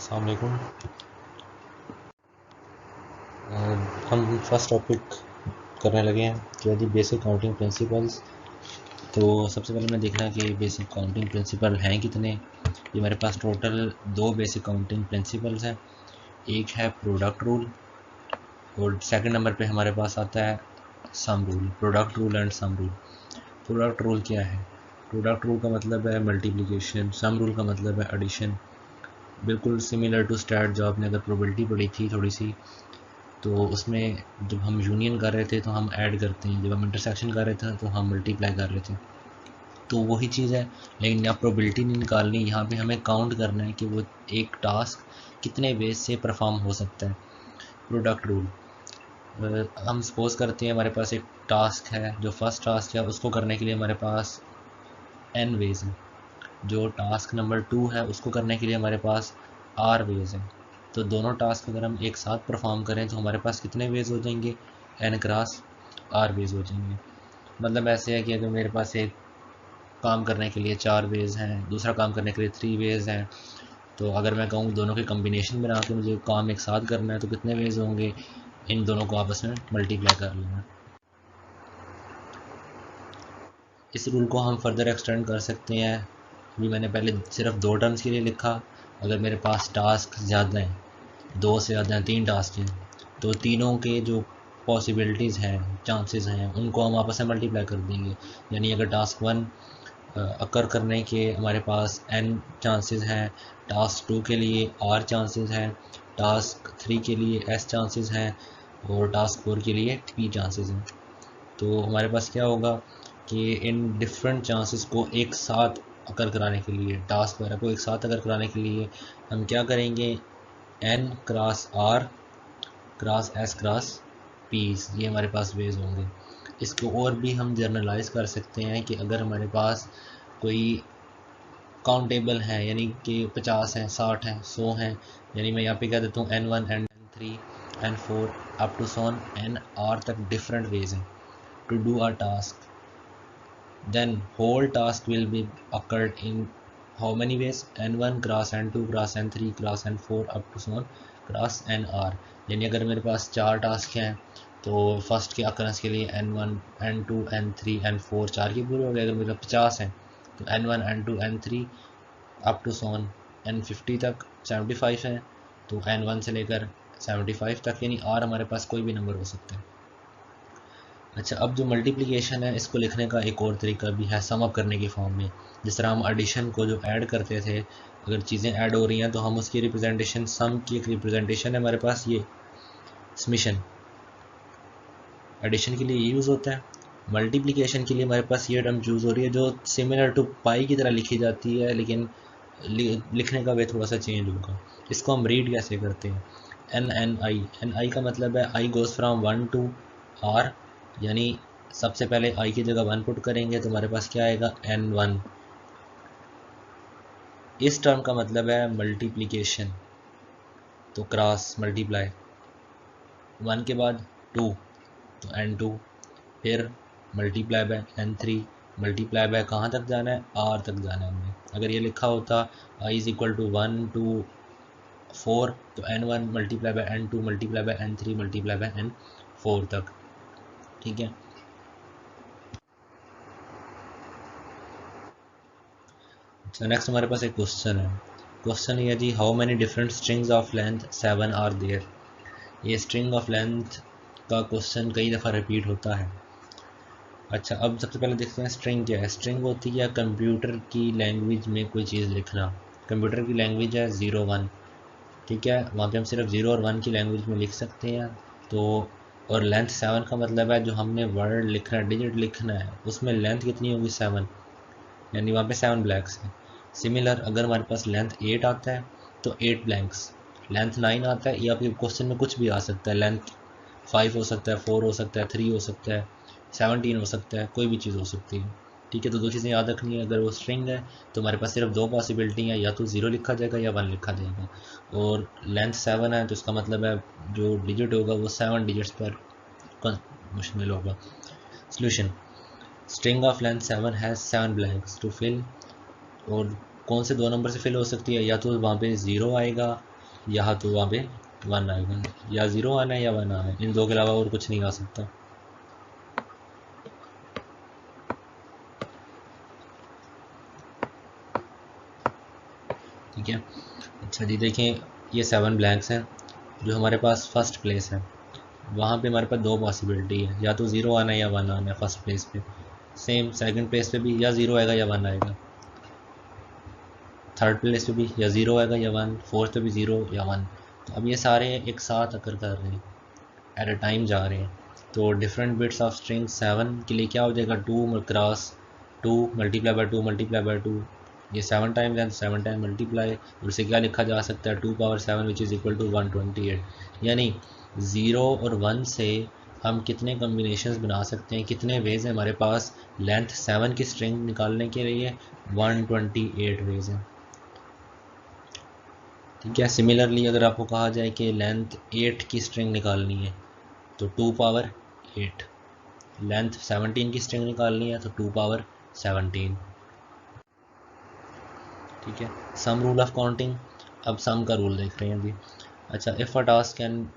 अस्सलाम वालेकुम। हम फर्स्ट टॉपिक करने लगे हैं कि यदि बेसिक काउंटिंग प्रिंसिपल्स। तो सबसे पहले मैं देखना कि बेसिक काउंटिंग प्रिंसिपल हैं कितने। ये मेरे पास टोटल दो बेसिक काउंटिंग प्रिंसिपल्स हैं। एक है प्रोडक्ट रूल और सेकंड नंबर पे हमारे पास आता है sum rule. Product rule and sum rule. Product rule क्या है? प्रोडक्ट रूल का मतलब है मल्टीप्लिकेशन, सम रूल का मतलब है एडिशन। बिल्कुल सिमिलर टू स्टैट जो आपने अगर प्रोबेबिलिटी पढ़ी थी थोड़ी सी, तो उसमें जब हम यूनियन कर रहे थे तो हम ऐड करते हैं, जब हम इंटरसेक्शन कर रहे थे तो हम मल्टीप्लाई कर रहे थे। तो वही चीज़ है, लेकिन यहाँ प्रोबेबिलिटी नहीं निकालनी, यहाँ पे हमें काउंट करना है कि वो एक टास्क कितने वेज से परफॉर्म हो सकता है। प्रोडक्ट रूल, हम सपोज करते हैं हमारे पास एक टास्क है, जो फर्स्ट टास्क है उसको करने के लिए हमारे पास n वेज है। जो टास्क नंबर 2 है उसको करने के लिए हमारे पास r वेज है। तो दोनों टास्क अगर हम एक साथ परफॉर्म करें तो हमारे पास कितने वेज हो जाएंगे? n क्रॉस r वेज हो जाएंगे। मतलब ऐसे है कि अगर मेरे पास एक काम करने के लिए 4 वेज हैं, दूसरा काम करने के लिए 3 वेज हैं, तो अगर मैं कहूँ दोनों के कम्बिनेशन बना के मुझे काम एक साथ करना है तो कितने वेज होंगे? इन दोनों को आपस में मल्टीप्लाई कर लेना। इस रूल को हम फर्दर एक्सटेंड कर सकते हैं। अभी मैंने पहले सिर्फ 2 टर्म्स के लिए लिखा। अगर मेरे पास टास्क ज़्यादा हैं, 2 से ज़्यादा हैं, 3 टास्क हैं, तो तीनों के जो पॉसिबिलिटीज़ हैं, चांसेस हैं, उनको हम आपस में मल्टीप्लाई कर देंगे। यानी अगर टास्क 1 अकर करने के हमारे पास n चांसेस हैं, टास्क 2 के लिए r चांसेस हैं, टास्क 3 के लिए s चांसेस हैं और टास्क 4 के लिए t चांसेस हैं। तो हमारे पास क्या होगा कि इन डिफरेंट चांसेस को एक साथ अकर कराने के लिए, टास्क वगैरह को एक साथ अकर कराने के लिए हम क्या करेंगे? n cross r cross s cross p, ये हमारे पास वेज होंगे। इसको और भी हम जर्नलाइज कर सकते हैं कि अगर हमारे पास कोई काउंटेबल है, यानी कि 50 हैं, 60 हैं, 100 हैं, यानी मैं यहाँ पे कह देता हूँ n1 n3 n4 up to सोन nr तक डिफरेंट वेज हैं to do a task, then whole task will be occurred in how many ways? n1 cross n2 cross n3 cross n4 up to so on cross nr। यानी अगर मेरे पास 4 task हैं तो first के occurrence के लिए n1 n2 n3 n4 4 के पूरे हो गए। अगर मेरे पास 50 हैं तो n1 n2 n3 up to Son n50 तक 75 हैं, तो n1 से लेकर 75 तक, यानी r हमारे पास कोई भी नंबर हो सकता है। अच्छा, अब जो मल्टीप्लिकेशन है इसको लिखने का एक और तरीका भी है, सम अप करने की फॉर्म में। जिस तरह हम एडिशन को जो ऐड करते थे, अगर चीज़ें ऐड हो रही हैं तो हम उसकी रिप्रेजेंटेशन, सम की एक रिप्रेजेंटेशन है हमारे पास ये समेशन, एडिशन के लिए ये यूज़ होता है। मल्टीप्लिकेशन के लिए हमारे पास ये टर्म यूज़ हो रही है जो सिमिलर टू पाई की तरह लिखी जाती है, लेकिन लिखने का वे थोड़ा सा चेंज होगा। इसको हम रीड कैसे करते हैं? एन आई का मतलब है आई गोज़ फ्राम 1 टू आर, यानी सबसे पहले आई की जगह 1 पुट करेंगे तो हमारे पास क्या आएगा? n1। इस टर्म का मतलब है मल्टीप्लिकेशन, तो क्रॉस मल्टीप्लाई, 1 के बाद 2 तो n2, फिर multiply by n3, multiply bye कहाँ तक जाना है? r तक जाना है हमने। अगर ये लिखा होता i is equal to 1 to 4 तो n1 multiply by n2 multiply by n3 multiply by n4 तक। ठीक है। तो नेक्स्ट हमारे पास एक क्वेश्चन है। क्वेश्चन ये जी, how many different strings of length 7 are there. ये स्ट्रिंग ऑफ लेंथ का क्वेश्चन कई दफ़ा रिपीट होता है। अच्छा, अब सबसे पहले देखते हैं स्ट्रिंग क्या है। स्ट्रिंग होती है कंप्यूटर की लैंग्वेज में कोई चीज़ लिखना। कंप्यूटर की लैंग्वेज है 0 1, ठीक है, वहाँ पे हम सिर्फ 0 और 1 की लैंग्वेज में लिख सकते हैं। तो और लेंथ 7 का मतलब है जो हमने वर्ड लिखना है, डिजिट लिखना है, उसमें लेंथ कितनी होगी? 7, यानी वहाँ पे 7 ब्लैंक्स हैं। सिमिलर अगर हमारे पास लेंथ 8 आता है तो 8 ब्लैंक्स, लेंथ 9 आता है, या फिर क्वेश्चन में कुछ भी आ सकता है, लेंथ 5 हो सकता है, 4 हो सकता है, 3 हो सकता है, 17 हो सकता है, कोई भी चीज़ हो सकती है। ठीक है, तो 2 चीज़ें याद रखनी है। अगर वो स्ट्रिंग है तो हमारे पास सिर्फ 2 पॉसिबिलिटी हैं, या तो 0 लिखा जाएगा या 1 लिखा जाएगा। और लेंथ 7 है तो इसका मतलब है जो डिजिट होगा वो 7 डिजिट्स पर मुश्तमिल होगा। Solution, string of length 7 has 7 blanks to fill. और कौन से 2 नंबर से फिल हो सकती है? या तो वहाँ पे 0 आएगा यहाँ तो वहाँ पे 1 आएगा, या 0 आना है या 1 आना है, इन दो के अलावा और कुछ नहीं आ सकता। ठीक है। अच्छा जी देखें, ये 7 ब्लैंक्स हैं। जो हमारे पास फर्स्ट प्लेस है वहाँ पे हमारे पास दो पॉसिबिलिटी है, या तो 0 आना है या 1 आना है फर्स्ट प्लेस पे। सेम सेकंड प्लेस पे भी या 0 आएगा या 1 आएगा। थर्ड प्लेस पे भी या 0 आएगा या 1, फोर्थ पे भी 0 या 1। तो अब ये सारे एक साथ अकर कर रहे हैं, एट अ टाइम जा रहे हैं। तो डिफरेंट बिट्स ऑफ स्ट्रिंग 7 के लिए क्या हो जाएगा, 2 cross 2 multiply by 2 multiply by 2, ये 7 टाइम्स है, 7 टाइम मल्टीप्लाई, और इसे क्या लिखा जा सकता है, 2 power 7 which is equal to 128। यानी 0 और 1 से हम कितने कम्बिनेशंस बना सकते हैं, कितने वेज हैं हमारे पास लेंथ 7 की स्ट्रिंग निकालने के लिए, 128 वेज हैं। ठीक है। सिमिलरली अगर आपको कहा जाए कि लेंथ 8 की स्ट्रिंग निकालनी है तो 2 पावर 8, लेंथ 17 की स्ट्रिंग निकालनी है तो 2 पावर 17। ठीक है। सम रूल ऑफ काउंटिंग, अब सम का रूल देख रहे हैं जी। अच्छा, if a task can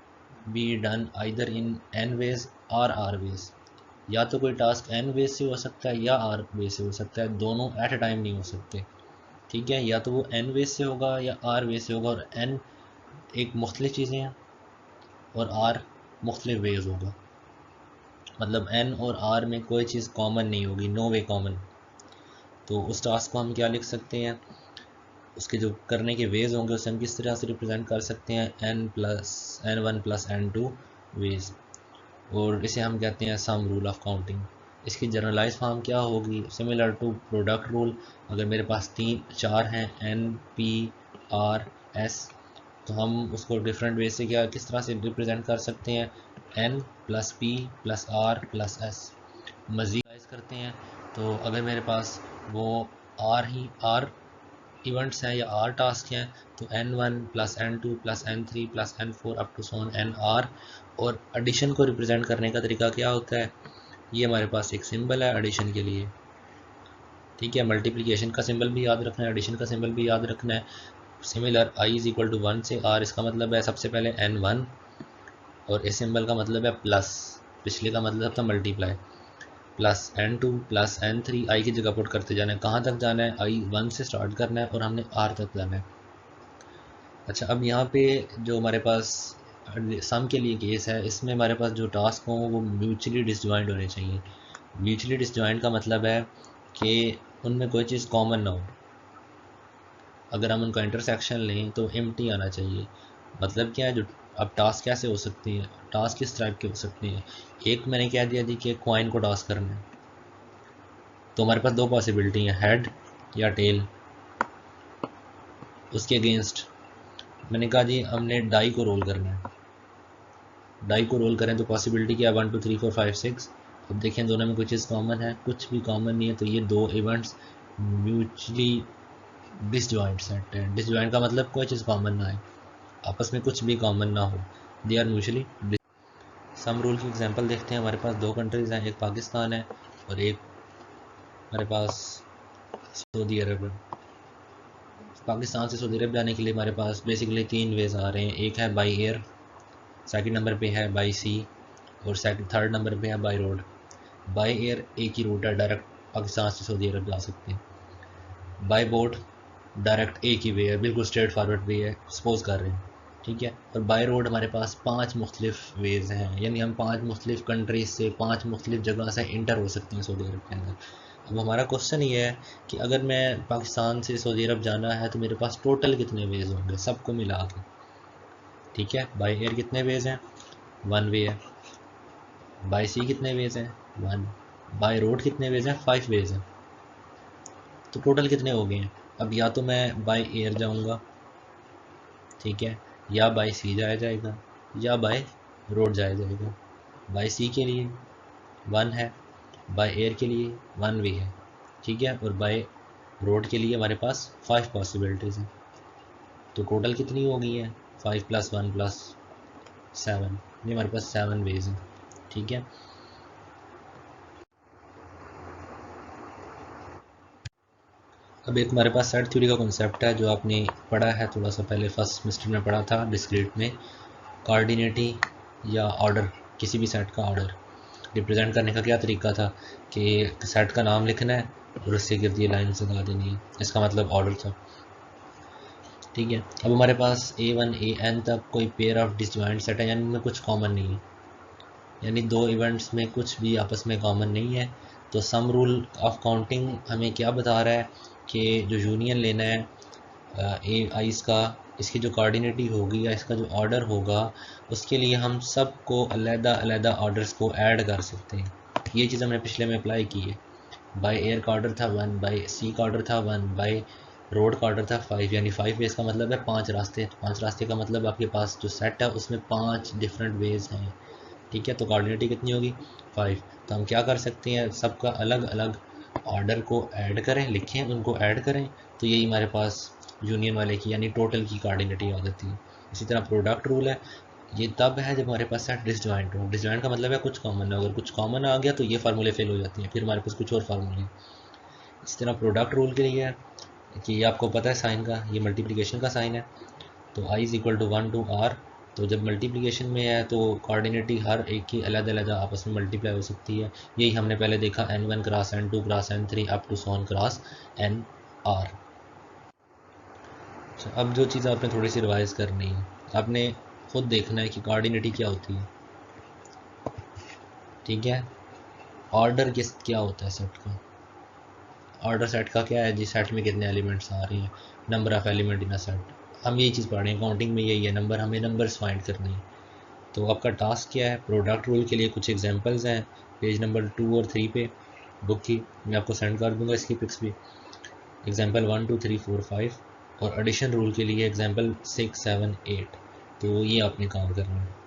be done either in N ways or R ways, या तो कोई टास्क एन वेज से हो सकता है या आर वेज से हो सकता है, दोनों एट अ टाइम नहीं हो सकते। ठीक है, या तो वो एन वेज से होगा या आर वेज से होगा, और एन एक मुख्तलिफ चीज़ें हैं और आर मुख्तलिफ वेज होगा। मतलब एन और आर में कोई चीज़ कॉमन नहीं होगी, नो वे कॉमन। तो उस टास्क को हम क्या लिख सकते हैं, उसके जो करने के वेज होंगे उसे हम किस तरह से रिप्रेजेंट कर सकते हैं, n+n1+n2 वेज, और इसे हम कहते हैं सम रूल ऑफ काउंटिंग। इसकी जनरलाइज फॉर्म क्या होगी, सिमिलर टू प्रोडक्ट रूल। अगर मेरे पास 4 हैं n p r s, तो हम उसको डिफरेंट वे से क्या किस तरह से रिप्रेजेंट कर सकते हैं, n+p+r+s। मज़ीद करते हैं तो अगर मेरे पास वो आर इवेंट्स हैं या आर टास्क हैं तो n1+n2+n3+n4 अप टू सोन nr। और एडिशन को रिप्रेजेंट करने का तरीका क्या होता है, ये हमारे पास एक सिंबल है एडिशन के लिए। ठीक है, मल्टीप्लिकेशन का सिंबल भी याद रखना है, एडिशन का सिंबल भी याद रखना है। Similar i is equal to 1 से r, इसका मतलब है सबसे पहले n1, और इस सिंबल का मतलब है प्लस, पिछले का मतलब था multiply, plus n2 plus n3, आई की जगह पुट करते जाना है। कहाँ तक जाना है, i 1 से स्टार्ट करना है और हमने r तक जाना है। अच्छा, अब यहाँ पे जो हमारे पास सम के लिए केस है, इसमें हमारे पास जो टास्क हों वो म्यूचुअली डिसजॉइंट होने चाहिए। म्यूचुअली डिसजॉइंट का मतलब है कि उनमें कोई चीज़ कॉमन ना हो। अगर हम उनका इंटरसेक्शन लें तो एम्प्टी आना चाहिए। मतलब क्या है, जो अब टास्क कैसे हो सकती है, टास्क किस टाइप के हो सकते हैं। एक मैंने कह दिया जी कि कॉइन को टास्क करना है, तो हमारे पास दो पॉसिबिलिटी हैं, हेड या टेल। उसके अगेंस्ट मैंने कहा जी हमने डाई को रोल करना है, डाई को रोल करें तो पॉसिबिलिटी क्या है, 1 2 3 4 5 6। अब देखें दोनों में कोई चीज़ कॉमन है, कुछ भी कॉमन नहीं है, तो ये दो इवेंट्स म्यूचुअली डिसजॉइंट सेट है। डिसजॉइंट का मतलब कोई चीज़ कॉमन ना है, आपस में कुछ भी कॉमन ना हो, they are mutually. Sum rule की एग्जांपल देखते हैं। हमारे पास दो कंट्रीज़ हैं, एक पाकिस्तान है और एक हमारे पास सऊदी अरब है। पाकिस्तान से सऊदी अरब जाने के लिए हमारे पास बेसिकली 3 वेज आ रहे हैं। एक है बाई एयर, सेकंड नंबर पे है बाई सी, और सेकंड थर्ड नंबर पे है बाई रोड। बाई एयर एक ही रूट है, डायरेक्ट पाकिस्तान से सऊदी अरब जा सकते हैं। बाई बोट डायरेक्ट एक ही वे है, बिल्कुल स्ट्रेट फॉरवर्ड वे है, सपोज कर रहे हैं। ठीक है। और बाई रोड हमारे पास 5 मुख्तलिफ वेज हैं, यानी हम 5 मुख्तलिफ कंट्रीज से 5 मुख्तलिफ जगह से इंटर हो सकते हैं सऊदी अरब के अंदर। अब हमारा क्वेश्चन ये है कि अगर मैं पाकिस्तान से सऊदी अरब जाना है तो मेरे पास टोटल कितने वेज होंगे सबको मिला के। ठीक है, बाई एयर कितने वेज हैं, 1 वे है। बाई सी कितने वेज हैं, 1। बाई रोड कितने वेज हैं, 5 वेज हैं। तो टोटल कितने हो गए हैं। अब या तो मैं बाई एयर जाऊंगा, ठीक है, या बाई सी जाया जाएगा, या बाय रोड जाया जाएगा। बाई सी के लिए 1 है, बाय एयर के लिए 1 वे है। ठीक है, और बाय रोड के लिए हमारे पास 5 पॉसिबिलिटीज़ हैं। तो टोटल कितनी हो गई है, 5 + 1 + 7, ये हमारे पास 7 वेज हैं। ठीक है। अब एक हमारे पास सेट थ्योरी का कॉन्सेप्ट है जो आपने पढ़ा है थोड़ा सा पहले फर्स्ट सेमेस्टर में पढ़ा था डिस्क्रीट में। कोऑर्डिनेटी या ऑर्डर, किसी भी सेट का ऑर्डर रिप्रेजेंट करने का क्या तरीका था कि सेट का नाम लिखना है और उससे गिर्द ये लाइन लगा देनी है, इसका मतलब ऑर्डर था। ठीक है, अब हमारे पास A1 AN तक कोई पेयर ऑफ डिसजॉइंट सेट है, यानी इनमें कुछ कॉमन नहीं है, यानी दो इवेंट्स में कुछ भी आपस में कॉमन नहीं है। तो सम रूल ऑफ काउंटिंग हमें क्या बता रहा है कि जो यूनियन लेना है ए आइस का, इसकी जो कोऑर्डिनेटी होगी या इसका जो ऑर्डर होगा, उसके लिए हम सबको अलग अलग ऑर्डर्स को ऐड कर सकते हैं। ये चीज़ हमने पिछले में अप्लाई की है। बाय एयर का ऑर्डर था 1, बाय सी का ऑर्डर था 1, बाय रोड का ऑर्डर था 5, यानी 5 वेज का मतलब है 5 रास्ते। 5 रास्ते का मतलब आपके पास जो सेट है उसमें 5 डिफरेंट वेज हैं। ठीक है, तो कोऑर्डिनेटी कितनी होगी 5। तो हम क्या कर सकते हैं, सबका अलग अलग ऑर्डर को ऐड करें, लिखें, उनको ऐड करें, तो यही हमारे पास यूनियन वाले की यानी टोटल की कोऑर्डिनेटी आ जाती है। इसी तरह प्रोडक्ट रूल है, ये तब है जब हमारे पास सेट डिसजॉइंट हो। डिसजॉइंट का मतलब है कुछ कॉमन है, अगर कुछ कॉमन आ गया तो ये फार्मूले फेल हो जाती हैं, फिर हमारे पास कुछ और फार्मूले। इसी तरह प्रोडक्ट रूल के लिए है कि ये आपको पता है साइन का, ये मल्टीप्लिकेशन का साइन है, तो i is equal to 1 to r। तो जब मल्टीप्लिकेशन में है तो कोऑर्डिनेटी हर एक की अलग अलग आपस में मल्टीप्लाई हो सकती है। यही हमने पहले देखा n1 cross n2 cross n3 up to सोन क्रॉस nr। अब जो चीज़ आपने थोड़ी सी रिवाइज करनी है, आपने खुद देखना है कि कोऑर्डिनेटी क्या होती है। ठीक है, ऑर्डर किस क्या होता है सेट का, ऑर्डर सेट का क्या है जी, सेट में कितने एलिमेंट्स आ रहे हैं, number of element in a set. हम यही चीज़ पढ़ रहे हैं, काउंटिंग में यही है, नंबर, हमें नंबर्स फाइंड करने हैं। तो आपका टास्क क्या है, प्रोडक्ट रूल के लिए कुछ एग्जांपल्स हैं पेज नंबर 2 और 3 पे बुक की, मैं आपको सेंड कर दूंगा इसकी पिक्स भी। एग्जांपल 1 2 3 4 5 और एडिशन रूल के लिए एग्जांपल 6 7 8। तो ये आपने काम करना है।